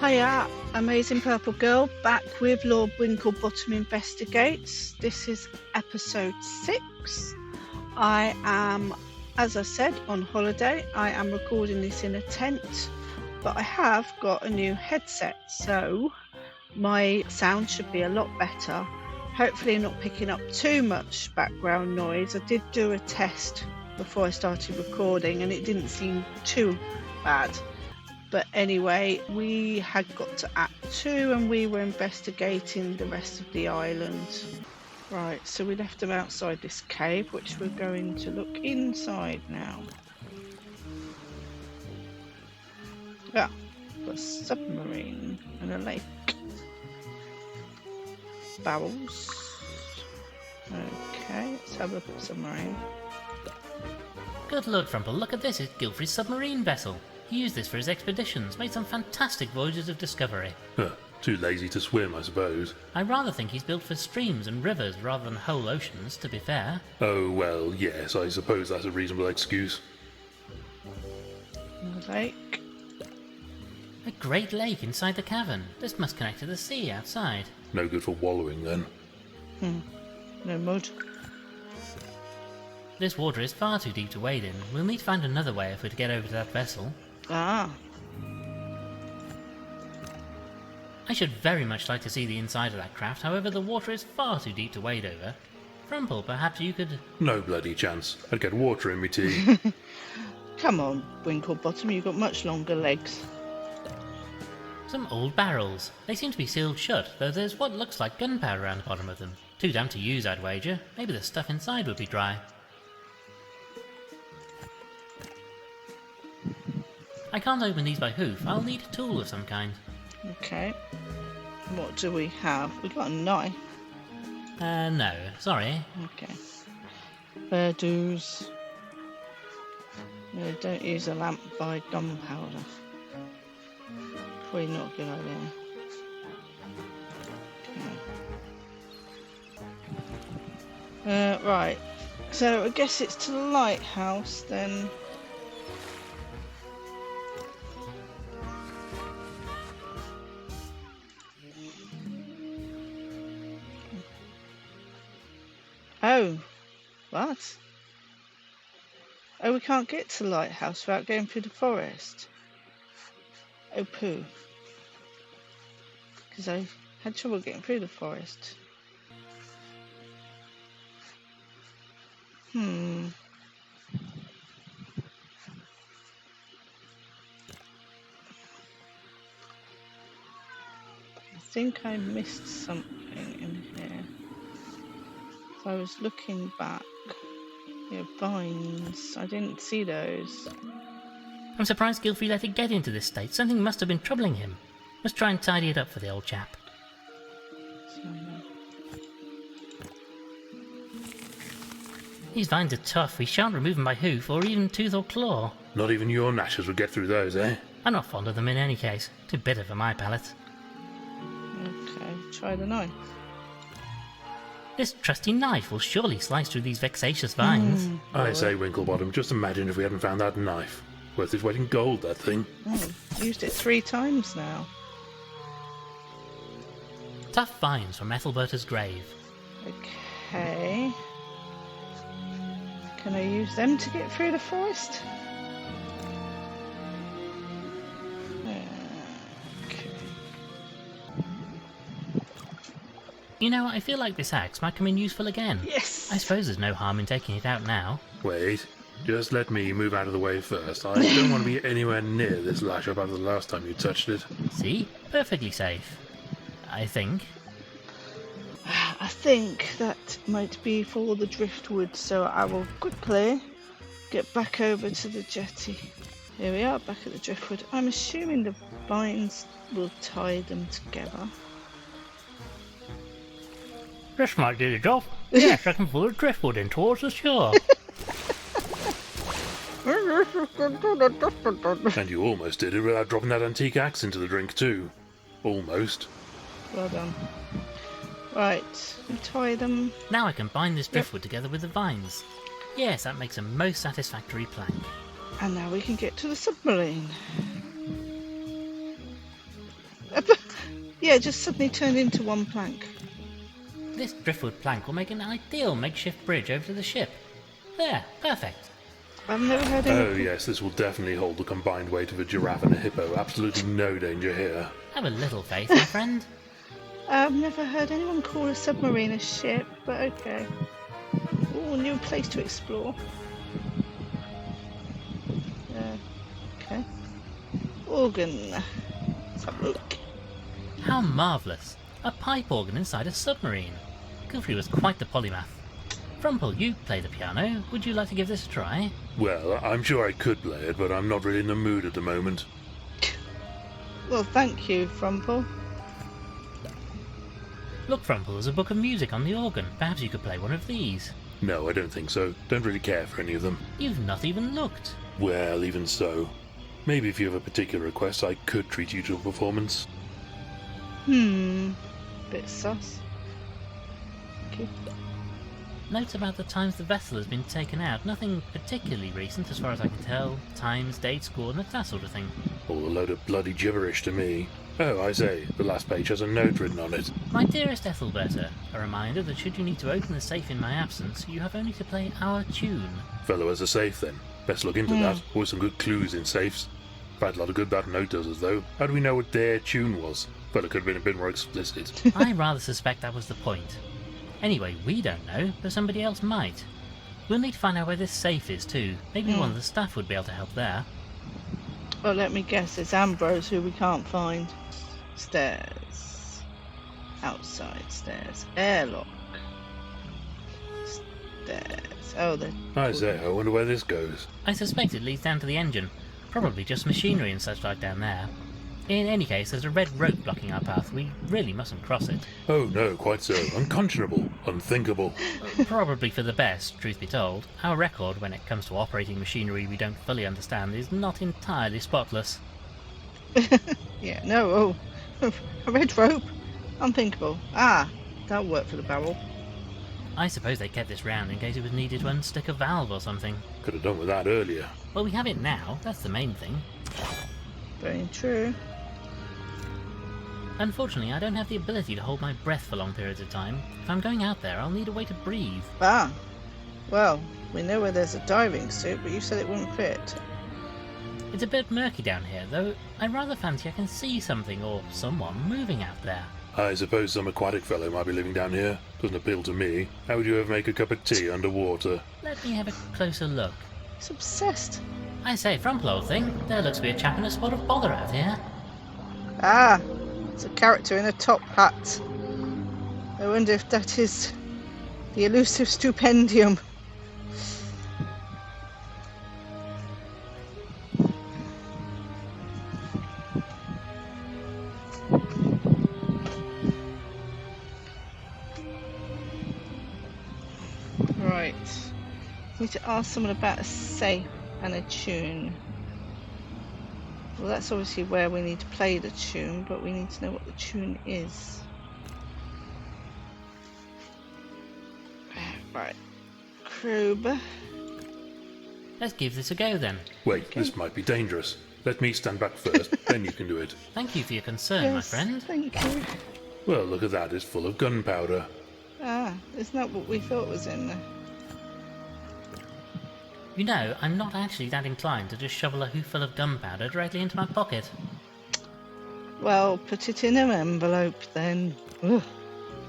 Hiya, Amazing Purple Girl, back with Lord Winklebottom Investigates. This is episode 6. I am, as I said, on holiday. I am recording this in a tent, but I have got a new headset, so my sound should be a lot better. Hopefully not picking up too much background noise. I did do a test before I started recording and it didn't seem too bad. But anyway, we had got to Act 2 and we were investigating the rest of the island. Right, so we left them outside this cave, which we're going to look inside now. Yeah, got a submarine and a lake. Barrels. Okay, let's have a look at the submarine. Good Lord Frumple, look at this, it's Gilfrey's submarine vessel. He used this for his expeditions, made some fantastic voyages of discovery. Too lazy to swim, I suppose. I rather think he's built for streams and rivers rather than whole oceans, to be fair. Oh, well, yes, I suppose that's a reasonable excuse. A lake. A great lake inside the cavern. This must connect to the sea outside. No good for wallowing, then. No mud. This water is far too deep to wade in. We'll need to find another way if we're to get over to that vessel. Ah. I should very much like to see the inside of that craft, however the water is far too deep to wade over. Frumple, perhaps you could... No bloody chance. I'd get water in me tea. Come on, Winklebottom, you've got much longer legs. Some old barrels. They seem to be sealed shut, though there's what looks like gunpowder around the bottom of them. Too damp to use, I'd wager. Maybe the stuff inside would be dry. I can't open these by hoof. I'll need a tool of some kind. Okay. What do we have? We got a knife. No. Sorry. Okay. Fair dues. No, don't use a lamp by gunpowder. Probably not a good idea. Okay. Right. So I guess it's to the lighthouse then. Oh, what? Oh, we can't get to the lighthouse without going through the forest. Oh, poo. Because I had trouble getting through the forest. I think I missed something in here. I was looking back. Yeah, vines. I didn't see those. I'm surprised Gilfrey let it get into this state. Something must have been troubling him. Must try and tidy it up for the old chap. These vines are tough. We shan't remove them by hoof or even tooth or claw. Not even your gnashers would get through those, eh? I'm not fond of them in any case. Too bitter for my palate. Okay, try the knife. This trusty knife will surely slice through these vexatious vines. I say, Winklebottom, just imagine if we hadn't found that knife. Worth its weight in gold, that thing. Used it 3 times now. Tough vines from Ethelberta's grave. Okay. Can I use them to get through the forest? Okay. You know, I feel like this axe might come in useful again. Yes! I suppose there's no harm in taking it out now. Wait, just let me move out of the way first. I don't want to be anywhere near this lash up after the last time you touched it. See? Perfectly safe. I think. I think that might be for the driftwood, so I will quickly get back over to the jetty. Here we are, back at the driftwood. I'm assuming the vines will tie them together. This might do the job. Yes, I can pull the driftwood in towards the shore. And you almost did it without dropping that antique axe into the drink too. Almost. Well done. Right, tie them. Now I can bind this driftwood together with the vines. Yes, that makes a most satisfactory plank. And now we can get to the submarine. Yeah, just suddenly turned into one plank. This driftwood plank will make an ideal makeshift bridge over to the ship. There, perfect. I've never heard Oh any. yes, this will definitely hold the combined weight of a giraffe and a hippo. Absolutely no danger here. Have a little faith, my friend. I've never heard anyone call a submarine a ship, but okay. Ooh, new place to explore. Okay. Organ. Let's have a look. How marvellous. A pipe organ inside a submarine. Gilfrey was quite the polymath. Frumple, you play the piano. Would you like to give this a try? Well, I'm sure I could play it, but I'm not really in the mood at the moment. Well, thank you, Frumple. Look, Frumple, there's a book of music on the organ. Perhaps you could play one of these. No, I don't think so. Don't really care for any of them. You've not even looked. Well, even so. Maybe if you have a particular request, I could treat you to a performance. Bit sus. Okay. Notes about the times the vessel has been taken out. Nothing particularly recent as far as I can tell. Times, dates, coordinates, that sort of thing. All a load of bloody gibberish to me. Oh, I say, the last page has a note written on it. My dearest Ethelberta, a reminder that should you need to open the safe in my absence, you have only to play our tune. Fellow has a safe then. Best look into that. Always some good clues in safes. Quite a lot of good that note does us though. How do we know what their tune was? Well, it could have been a bit more explicit. I rather suspect that was the point. Anyway, we don't know, but somebody else might. We'll need to find out where this safe is too. Maybe one of the staff would be able to help there. Well, let me guess. It's Ambrose who we can't find. Stairs. Outside stairs. Airlock. Stairs. Oh, the. I say, I wonder where this goes. I suspect it leads down to the engine. Probably just machinery and such like down there. In any case, there's a red rope blocking our path. We really mustn't cross it. Oh no, quite so. Unconscionable. Unthinkable. Probably for the best, truth be told. Our record when it comes to operating machinery we don't fully understand is not entirely spotless. Yeah, no, oh. A red rope? Unthinkable. Ah, that'll work for the barrel. I suppose they kept this round in case it was needed to unstick a valve or something. Could have done with that earlier. Well, we have it now, that's the main thing. Very true. Unfortunately, I don't have the ability to hold my breath for long periods of time. If I'm going out there, I'll need a way to breathe. Ah, well, we know where there's a diving suit, but you said it wouldn't fit. It's a bit murky down here, though I rather fancy I can see something or someone moving out there. I suppose some aquatic fellow might be living down here. Doesn't appeal to me. How would you ever make a cup of tea underwater? Let me have a closer look. He's obsessed. I say, Frumple, old thing, there looks to be a chap in a spot of bother out here. Ah, it's a character in a top hat. I wonder if that is the elusive Stupendium. Right. Need to ask someone about a safe and a tune. Well, that's obviously where we need to play the tune, but we need to know what the tune is. Right. Kruber. Let's give this a go then. Wait, this might be dangerous. Let me stand back first, then you can do it. Thank you for your concern, my friend. Thank you. Well, look at that, it's full of gunpowder. Ah, isn't that what we thought was in there? You know, I'm not actually that inclined to just shovel a hooful of gunpowder directly into my pocket. Well, put it in an envelope then. Ugh.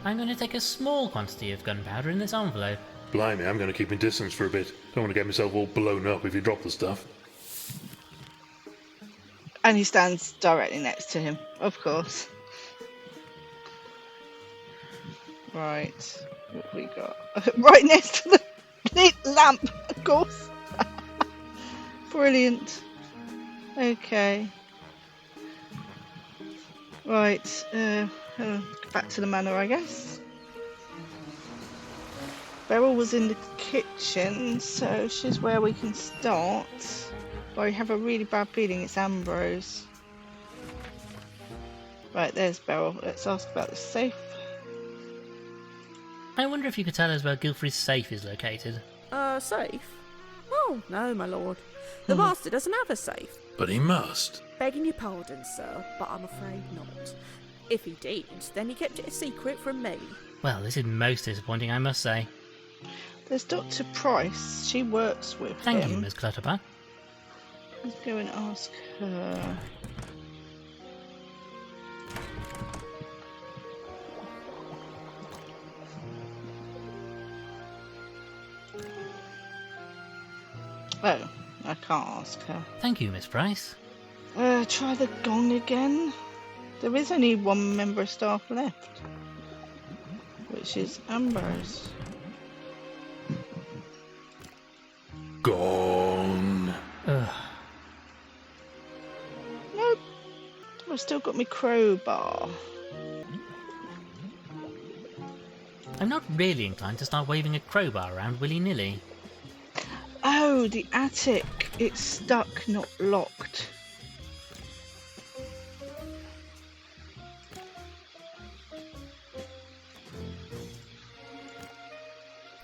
I'm going to take a small quantity of gunpowder in this envelope. Blimey, I'm going to keep my distance for a bit. Don't want to get myself all blown up if you drop the stuff. And he stands directly next to him, of course. Right, what have we got? Right next to the lit lamp, of course. Brilliant. Okay. Right, back to the manor, I guess. Beryl was in the kitchen, so she's where we can start. But I have a really bad feeling it's Ambrose. Right, there's Beryl. Let's ask about the safe. I wonder if you could tell us where Gilfrey's safe is located. Safe? Oh, no, my lord. The master doesn't have a safe. But he must. Begging your pardon, sir, but I'm afraid not. If he did, then he kept it a secret from me. Well, this is most disappointing, I must say. There's Dr. Price. She works with Thank him. you, Miss Clutterbuck. Let's go and ask her. Oh, I can't ask her. Thank you, Miss Price. Try the gong again. There is only one member of staff left, which is Ambrose. Gone. Ugh. Nope. I've still got my crowbar. I'm not really inclined to start waving a crowbar around willy-nilly. Oh, the attic. It's stuck, not locked.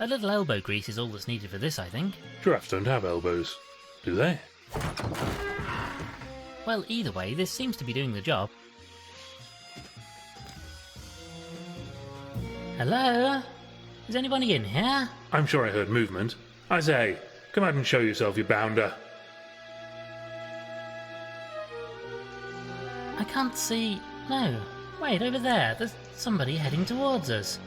A little elbow grease is all that's needed for this, I think. Giraffes don't have elbows, do they? Well, either way, this seems to be doing the job. Hello? Is anybody in here? I'm sure I heard movement. I say, come out and show yourself, you bounder. I can't see... No. Wait, over there. There's somebody heading towards us.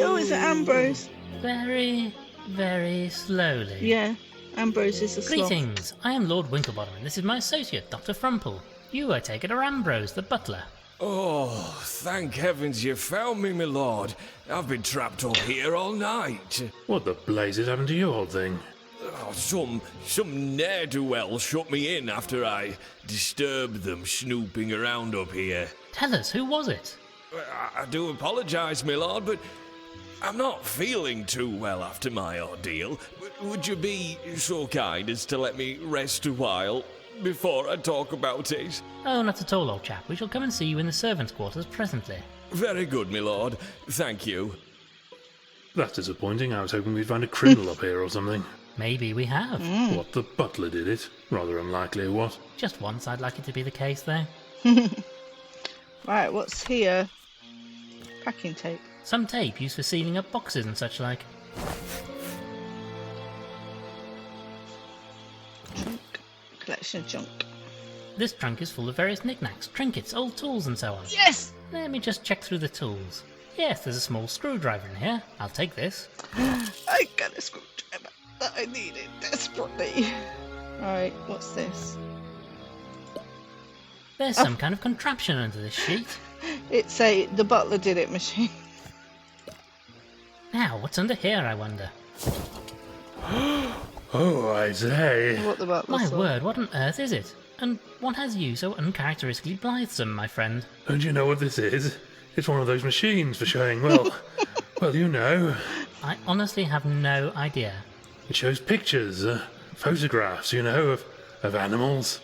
Oh, is it Ambrose? Very, very slowly. Yeah, Ambrose is a sloth. Greetings. I am Lord Winklebottom, and this is my associate, Dr. Frumple. You, I take it, are Ambrose, the butler. Oh, thank heavens you found me, my lord. I've been trapped up here all night. What the blazes happened to you, old thing? Oh, some ne'er-do-well shut me in after I disturbed them snooping around up here. Tell us, who was it? I do apologise, my lord, but I'm not feeling too well after my ordeal. Would you be so kind as to let me rest a while before I talk about it? Oh, not at all, old chap. We shall come and see you in the servants' quarters presently. Very good, my lord. Thank you. That's disappointing. I was hoping we'd find a criminal up here or something. Maybe we have. What, the butler did it? Rather unlikely, what? Just once I'd like it to be the case, though. Right, what's here? Packing tape. Some tape used for sealing up boxes and such like. Trunk. Collection of junk. This trunk is full of various knickknacks, trinkets, old tools and so on. Yes! Let me just check through the tools. Yes, there's a small screwdriver in here. I'll take this. I got a screwdriver that I needed desperately. Right, what's this? There's some kind of contraption under this sheet. It's a the butler did it machine. Now, what's under here, I wonder? Oh, I say. What the butler My saw. word, what on earth is it? And what has you so uncharacteristically blithesome, my friend? Don't you know what this is? It's one of those machines for showing, well, well, you know. I honestly have no idea. It shows pictures, photographs, you know, of animals.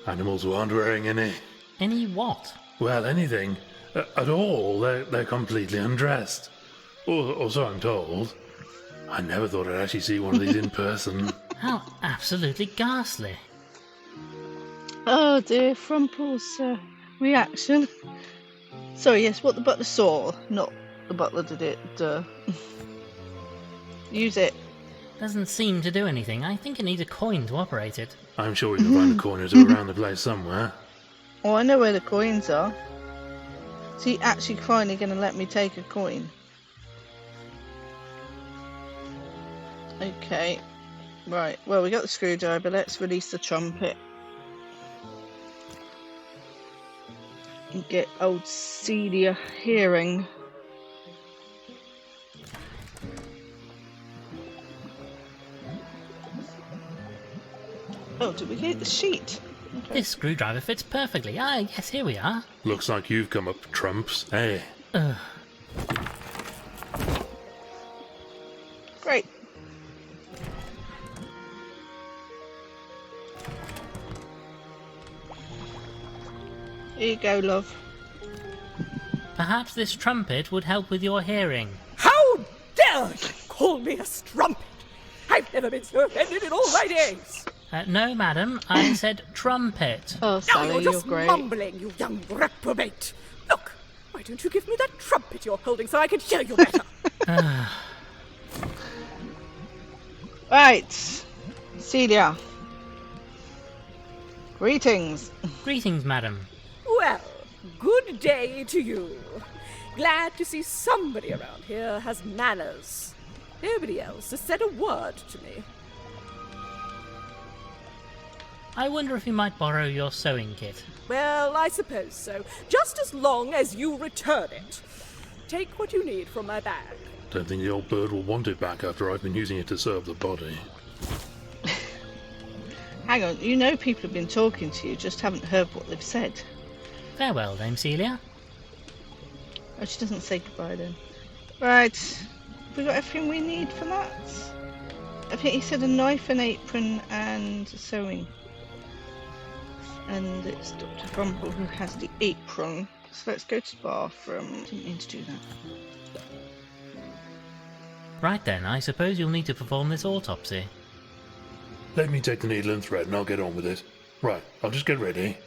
Animals who aren't wearing any. Any what? Well, anything. At all. They're completely undressed. Or so I'm told. I never thought I'd actually see one of these in person. How absolutely ghastly. Oh dear, Frumple's reaction. Sorry, yes, what the butler saw, not the butler did it. Use it. Doesn't seem to do anything. I think it needs a coin to operate it. I'm sure we can find a coin or two around the place somewhere. Oh, I know where the coins are. Is he actually finally going to let me take a coin? Okay. Right, well, we got the screwdriver. Let's release the trumpet. And get old Celia hearing. Oh, did we get the sheet? Okay. This screwdriver fits perfectly. Ah, yes, here we are. Looks like you've come up trumps, eh? Great. Here you go, love. Perhaps this trumpet would help with your hearing. How dare you call me a strumpet? I've never been so offended in all my days. No, madam, I said trumpet. Oh, Now Sally, you're you're just great. mumbling, you young reprobate. Look, why don't you give me that trumpet you're holding so I can hear you better? Right, Celia. Greetings. Greetings, madam. Well, good day to you. Glad to see somebody around here has manners. Nobody else has said a word to me. I wonder if you might borrow your sewing kit. Well, I suppose so. Just as long as you return it. Take what you need from my bag. Don't think the old bird will want it back after I've been using it to serve the body. Hang on, you know people have been talking to you, just haven't heard what they've said. Farewell, Dame Celia. Oh, she doesn't say goodbye then. Right, have we got everything we need for that? I think he said a knife, an apron, and sewing. And it's Dr. Frumple who has the apron. So let's go to the bathroom. Didn't mean to do that. Right then, I suppose you'll need to perform this autopsy. Let me take the needle and thread and I'll get on with it. Right, I'll just get ready.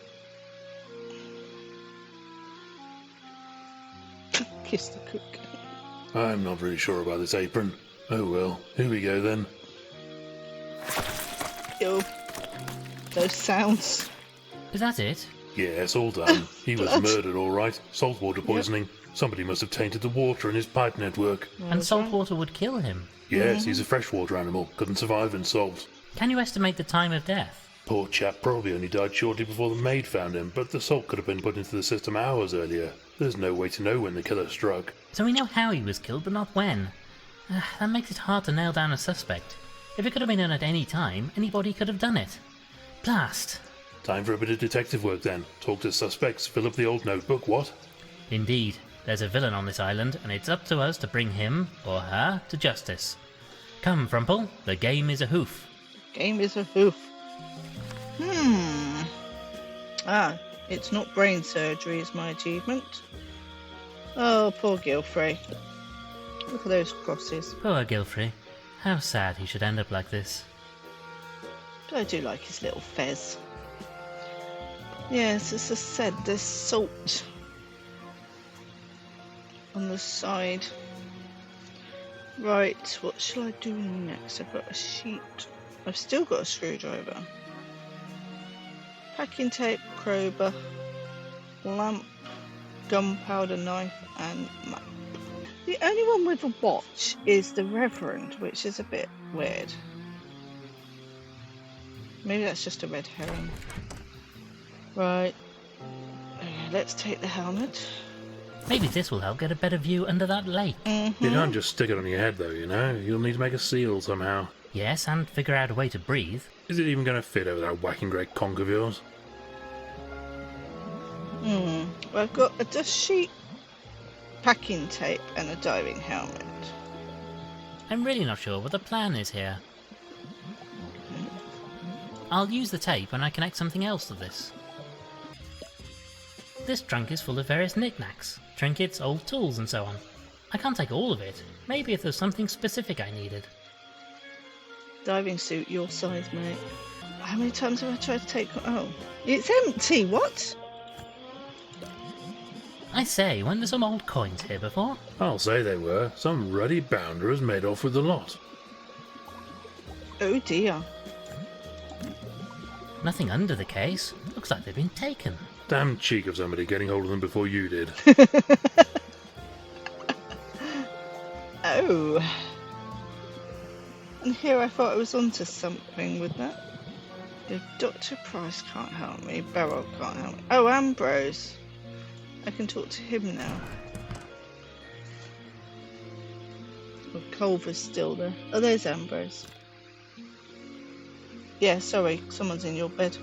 Kiss the cook. I'm not really sure about this apron. Oh well, here we go then. Ew. Those sounds. Is that it? Yes, all done. He was Blood. murdered, all right. Saltwater poisoning. Somebody must have tainted the water in his pipe network. And salt water would kill him. Yes, he's a freshwater animal. Couldn't survive in salt. Can you estimate the time of death? Poor chap probably only died shortly before the maid found him, but the salt could have been put into the system hours earlier. There's no way to know when the killer struck. So we know how he was killed, but not when. That makes it hard to nail down a suspect. If it could have been done at any time, anybody could have done it. Blast! Time for a bit of detective work then. Talk to suspects, fill up the old notebook, what? Indeed, there's a villain on this island, and it's up to us to bring him, or her, to justice. Come, Frumple, the game is a hoof. Game is a hoof. Ah, it's not brain surgery is my achievement. Oh, poor Gilfrey. Look at those crosses. Poor Gilfrey. How sad he should end up like this. But I do like his little fez. Yes, as I said, there's salt on the side. Right, what shall I do next? I've got a sheet. I've still got a screwdriver. Packing tape, crowbar, lamp, gunpowder knife, and map. The only one with a watch is the Reverend, which is a bit weird. Maybe that's just a red herring. Right. Okay, let's take the helmet. Maybe this will help get a better view under that lake. You can't just stick it on your head though, you know? You'll need to make a seal somehow. Yes, and figure out a way to breathe. Is it even going to fit over that whacking great conch of yours? Well, I've got a dust sheet, packing tape, and a diving helmet. I'm really not sure what the plan is here. I'll use the tape when I connect something else to this. This trunk is full of various knickknacks, trinkets, old tools, and so on. I can't take all of it. Maybe if there's something specific I needed. Diving suit, your size, mate. How many times have I tried to take... Oh, it's empty, what? I say, weren't there some old coins here before? I'll say they were. Some ruddy bounder has made off with the lot. Oh dear. Nothing under the case. Looks like they've been taken. Damn cheek of somebody getting hold of them before you did. Oh. And here I thought I was onto something with that. If Dr. Price can't help me, Beryl can't help me. Oh, Ambrose. I can talk to him now. Oh, Culver's still there. Oh, there's Ambrose. Yeah, sorry, someone's in your bed.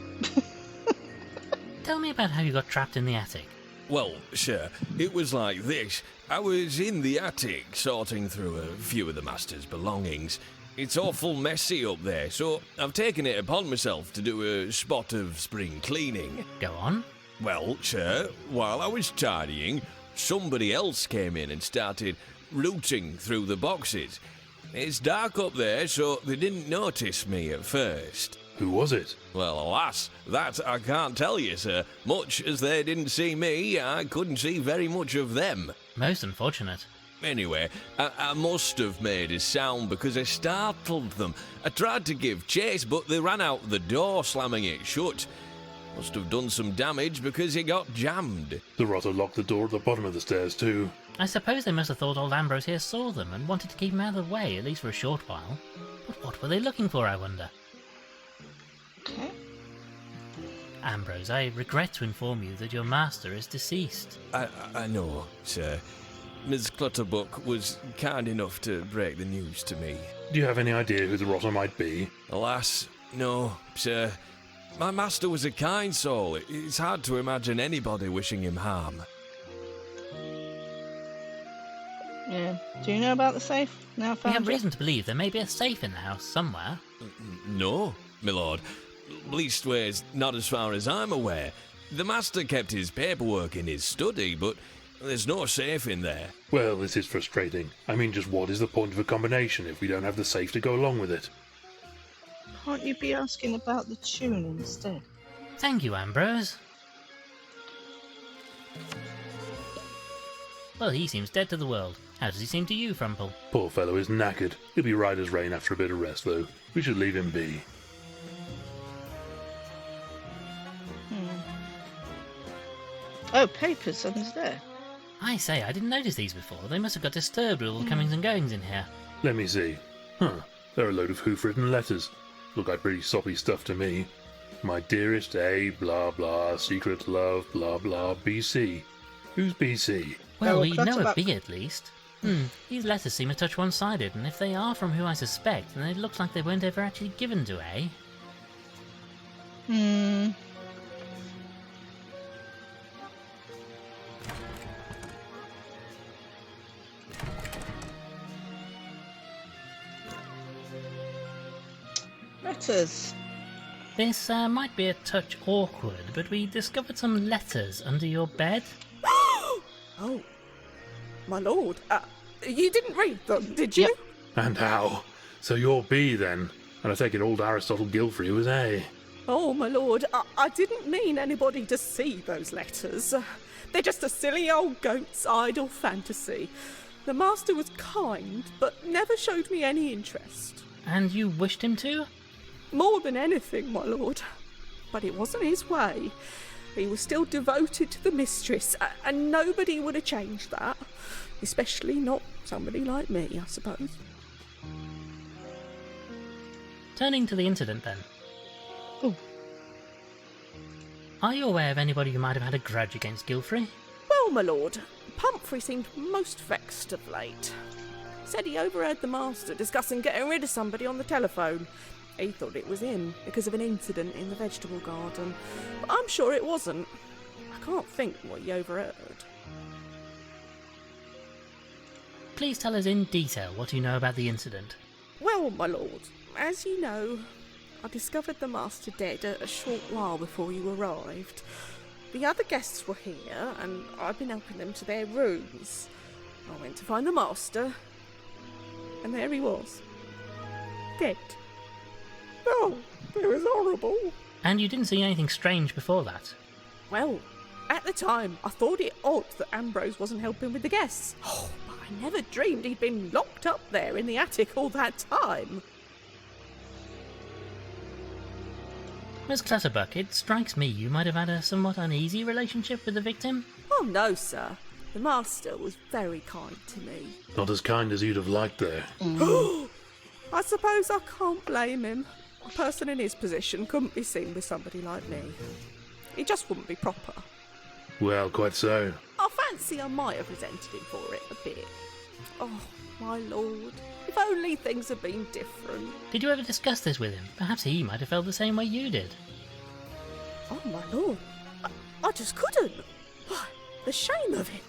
Tell me about how you got trapped in the attic. Well, sure. It was like this. I was in the attic sorting through a few of the master's belongings. It's awful messy up there, so I've taken it upon myself to do a spot of spring cleaning. Go on. Well, sure, while I was tidying, somebody else came in and started rooting through the boxes. It's dark up there, so they didn't notice me at first. Who was it? Well, alas, that I can't tell you, sir. Much as they didn't see me, I couldn't see very much of them. Most unfortunate. Anyway, I must have made a sound because I startled them. I tried to give chase, but they ran out the door, slamming it shut. Must have done some damage because it got jammed. The rotter locked the door at the bottom of the stairs too. I suppose they must have thought old Ambrose here saw them and wanted to keep him out of the way, at least for a short while. But what were they looking for, I wonder? Okay. Ambrose, I regret to inform you that your master is deceased. I know, sir. Ms. Clutterbuck was kind enough to break the news to me. Do you have any idea who the rotter might be? Alas, no, sir. My master was a kind soul. It's hard to imagine anybody wishing him harm. Yeah. Do you know about the safe? Now We found have it? reason to believe there may be a safe in the house somewhere. No, my lord. Leastways, not as far as I'm aware. The master kept his paperwork in his study, but there's no safe in there. Well, this is frustrating. I mean, just what is the point of a combination if we don't have the safe to go along with it? Can't you be asking about the tune instead? Thank you, Ambrose. Well, he seems dead to the world. How does he seem to you, Frumple? Poor fellow is knackered. He'll be right as rain after a bit of rest, though. We should leave him be. Oh, papers under there. I say, I didn't notice these before. They must have got disturbed with all the comings and goings in here. Let me see. They're a load of hoof-written letters. Look like pretty soppy stuff to me. My dearest A, blah blah, secret love, blah blah, BC. Who's BC? Well, Oh, we know a Clutterbuck. B at least. These letters seem a touch one-sided, and if they are from who I suspect, then it looks like they weren't ever actually given to A. Letters. This might be a touch awkward, but we discovered some letters under your bed. Oh, my lord. You didn't read them, did you? Yep. And how? So you're B then? And I take it old Aristotle Gilfrey was A. Oh, my lord, I didn't mean anybody to see those letters. They're just a silly old goat's idle fantasy. The master was kind, but never showed me any interest. And you wished him to? More than anything, my lord. But it wasn't his way. He was still devoted to the mistress, and nobody would have changed that. Especially not somebody like me, I suppose. Turning to the incident then. Oh. Are you aware of anybody who might have had a grudge against Gilfrey? Well, my lord, Pumphrey seemed most vexed of late. Said he overheard the master discussing getting rid of somebody on the telephone. He thought it was him because of an incident in the vegetable garden, but I'm sure it wasn't. I can't think what he overheard. Please tell us in detail what you know about the incident. Well, my lord, as you know, I discovered the master dead a short while before you arrived. The other guests were here, and I've been helping them to their rooms. I went to find the master, and there he was. Dead. Oh, it was horrible. And you didn't see anything strange before that? Well, at the time, I thought it odd that Ambrose wasn't helping with the guests. Oh, but I never dreamed he'd been locked up there in the attic all that time. Miss Clutterbuck, it strikes me you might have had a somewhat uneasy relationship with the victim. Oh, no, sir. The master was very kind to me. Not as kind as you'd have liked there. I suppose I can't blame him. A person in his position couldn't be seen with somebody like me. He just wouldn't be proper. Well, quite so. I fancy I might have resented him for it a bit. Oh, my lord. If only things had been different. Did you ever discuss this with him? Perhaps he might have felt the same way you did. Oh, my lord. I just couldn't. Why, the shame of it.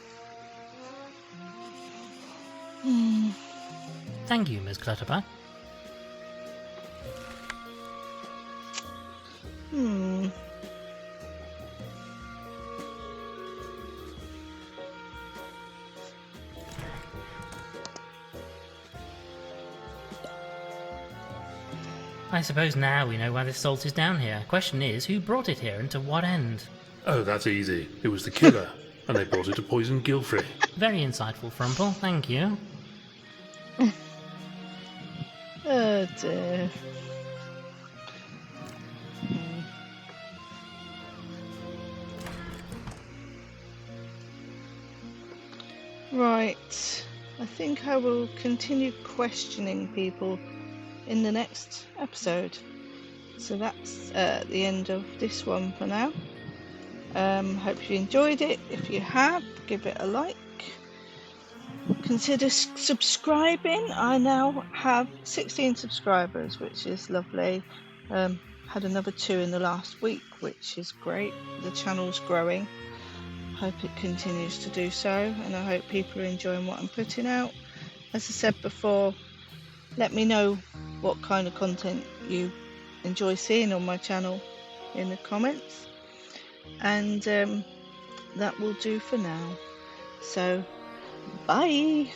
Thank you, Miss Clutterbuck. I suppose now we know why this salt is down here. Question is, who brought it here and to what end? Oh, that's easy. It was the killer, and they brought it to poison Gilfrey. Very insightful, Frumple. Thank you. Oh dear. Right, I think I will continue questioning people in the next episode. So that's the end of this one for now. Hope you enjoyed it. If you have, give it a like. Consider subscribing. I now have 16 subscribers, which is lovely. Had another 2 in the last week, which is great. The channel's growing. Hope it continues to do so, and I hope people are enjoying what I'm putting out. As I said before, let me know what kind of content you enjoy seeing on my channel in the comments, and that will do for now. So bye.